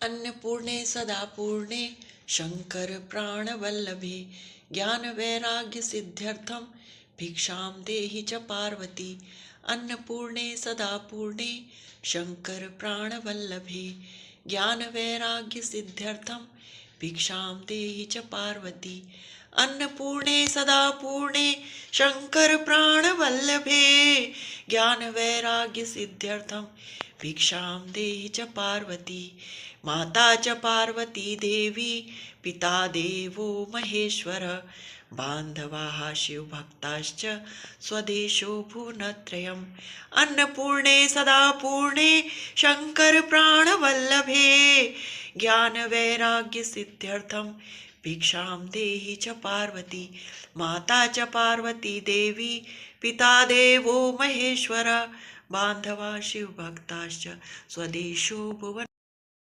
अन्नपूर्णे सदा पूर्णे शंकर प्राणवल्लभे ज्ञानवैराग्यसिद्ध्यर्थं भिक्षां देहि च पार्वती। अन्नपूर्णे सदा पूर्णे शंकर प्राणवल्लभे ज्ञानवैराग्यसिद्ध्यर्थं भिक्षां देहि च पार्वती। अन्नपूर्णे सदा पूर्णे शंकर प्राणवल्लभे ज्ञानवैराग्यसिद्ध्यर्थं भिक्षां देहि च पार्वती। माता च पार्वती देवी पिता देवो महेश्वर बान्धवाः शिवभक्ताश्च स्वदेशो भुवनत्रयम्। अन्नपूर्णे सदा पूर्णे शंकर प्राणवल्लभे ज्ञानवैराग्यसिद्ध्यर्थं भिक्षां देहि च पार्वती। माता च पार्वती देवी पिता देवो महेश्वर बान्धवा शिवभक्ताश्च स्वदेशो भुवन।